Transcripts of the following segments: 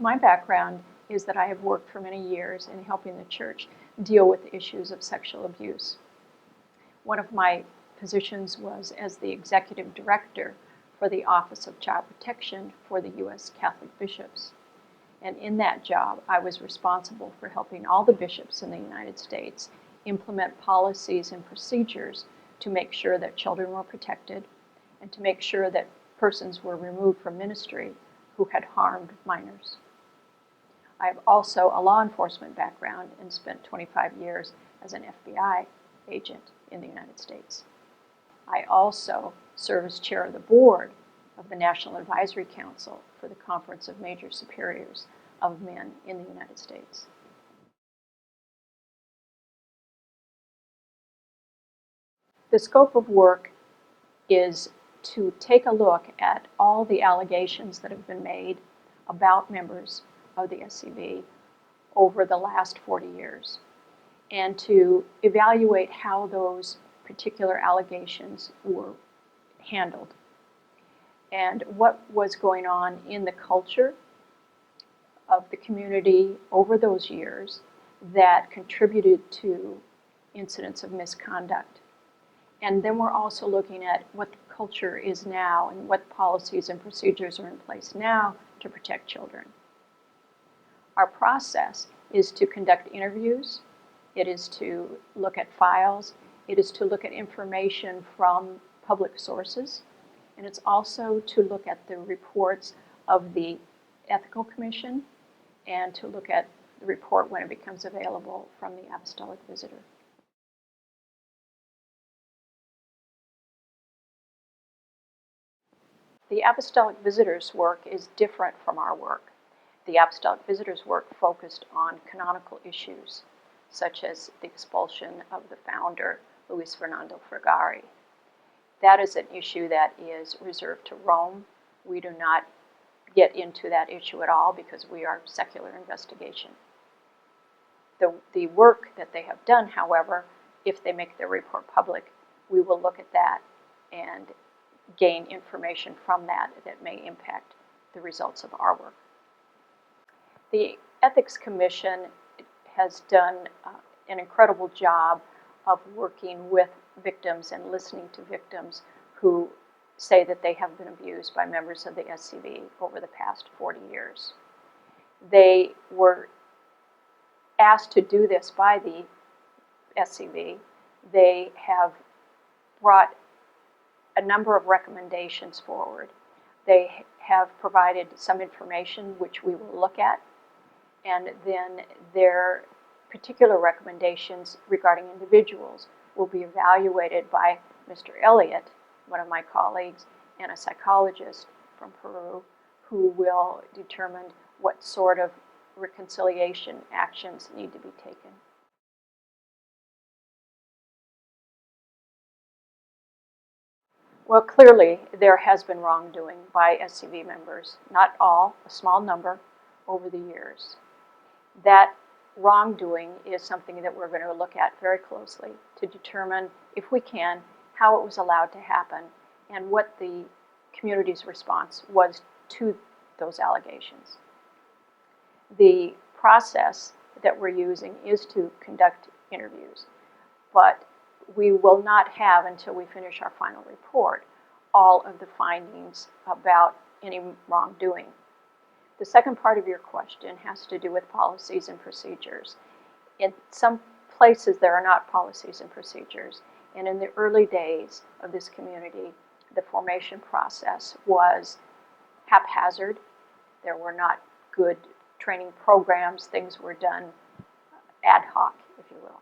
My background is that I have worked for many years in helping the church deal with the issues of sexual abuse. One of my positions was as the executive director for the Office of Child Protection for the U.S. Catholic bishops. And in that job, I was responsible for helping all the bishops in the United States implement policies and procedures to make sure that children were protected and to make sure that persons were removed from ministry who had harmed minors. I have also a law enforcement background and spent 25 years as an FBI agent in the United States. I also serve as chair of the board of the National Advisory Council for the Conference of Major Superiors of Men in the United States. The scope of work is to take a look at all the allegations that have been made about members of the SCV over the last 40 years and to evaluate how those particular allegations were handled and what was going on in the culture of the community over those years that contributed to incidents of misconduct. And then we're also looking at what the culture is now and what policies and procedures are in place now to protect children. Our process is to conduct interviews, it is to look at files, it is to look at information from public sources, and it's also to look at the reports of the Ethical Commission and to look at the report when it becomes available from the Apostolic Visitor. The Apostolic Visitor's work is different from our work. The Apostolic Visitor's work focused on canonical issues, such as the expulsion of the founder, Luis Fernando Fragari. That is an issue that is reserved to Rome. We do not get into that issue at all because we are secular investigation. The work that they have done, however, if they make their report public, we will look at that and gain information from that that may impact the results of our work. The Ethics Commission has done an incredible job of working with victims and listening to victims who say that they have been abused by members of the SCV over the past 40 years. They were asked to do this by the SCV. They have brought a number of recommendations forward. They have provided some information which we will look at, and then their particular recommendations regarding individuals will be evaluated by Mr. Elliott, one of my colleagues, and a psychologist from Peru, who will determine what sort of reconciliation actions need to be taken. Well, clearly there has been wrongdoing by SCV members, not all, a small number, over the years. That wrongdoing is something that we're going to look at very closely to determine, if we can, how it was allowed to happen and what the community's response was to those allegations. The process that we're using is to conduct interviews, but we will not have, until we finish our final report, all of the findings about any wrongdoing. The second part of your question has to do with policies and procedures. In some places there are not policies and procedures, and in the early days of this community, the formation process was haphazard. There were not good training programs. Things were done ad hoc, if you will.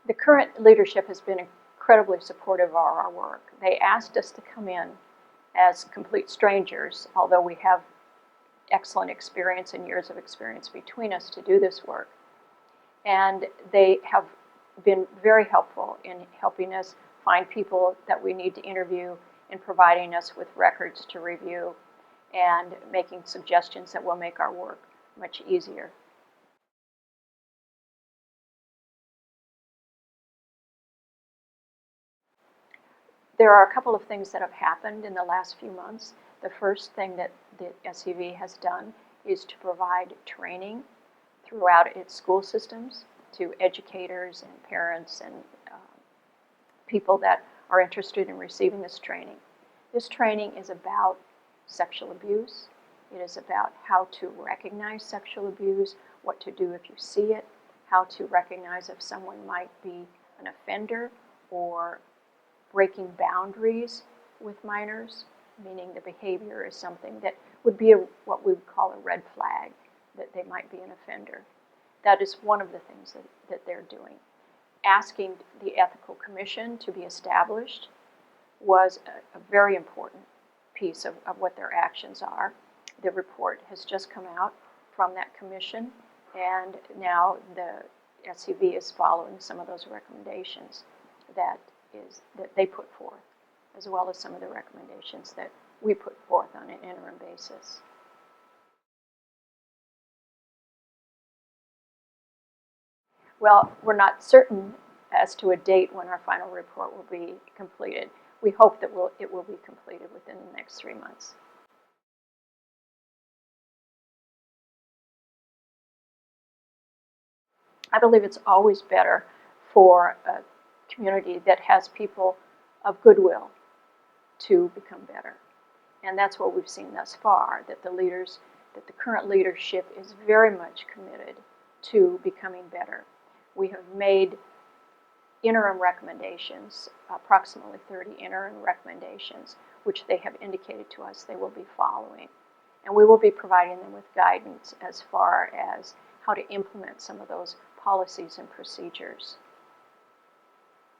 The current leadership has been incredibly supportive of our work. They asked us to come in as complete strangers, although we have excellent experience and years of experience between us to do this work. And they have been very helpful in helping us find people that we need to interview and providing us with records to review and making suggestions that will make our work much easier. There are a couple of things that have happened in the last few months. The first thing that the SCV has done is to provide training throughout its school systems to educators and parents and people that are interested in receiving this training. This training is about sexual abuse. It is about how to recognize sexual abuse, what to do if you see it, how to recognize if someone might be an offender or breaking boundaries with minors, meaning the behavior is something that would be what we would call a red flag, that they might be an offender. That is one of the things that they're doing. Asking the Ethical Commission to be established was a very important piece of what their actions are. The report has just come out from that commission, and now the SCV is following some of those recommendations that they put forth, as well as some of the recommendations that we put forth on an interim basis. Well, we're not certain as to a date when our final report will be completed. We hope that it will be completed within the next 3 months. I believe it's always better for a community that has people of goodwill to become better. And that's what we've seen thus far, that the current leadership is very much committed to becoming better. We have made interim recommendations, approximately 30 interim recommendations, which they have indicated to us they will be following. And we will be providing them with guidance as far as how to implement some of those policies and procedures.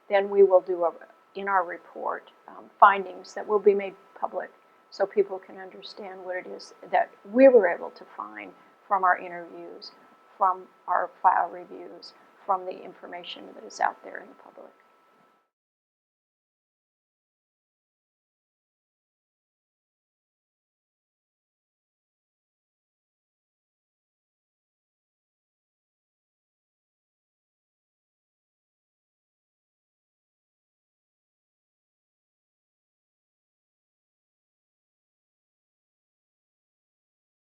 Then we will do, in our report, findings that will be made public so people can understand what it is that we were able to find from our interviews, from our file reviews, from the information that is out there in the public.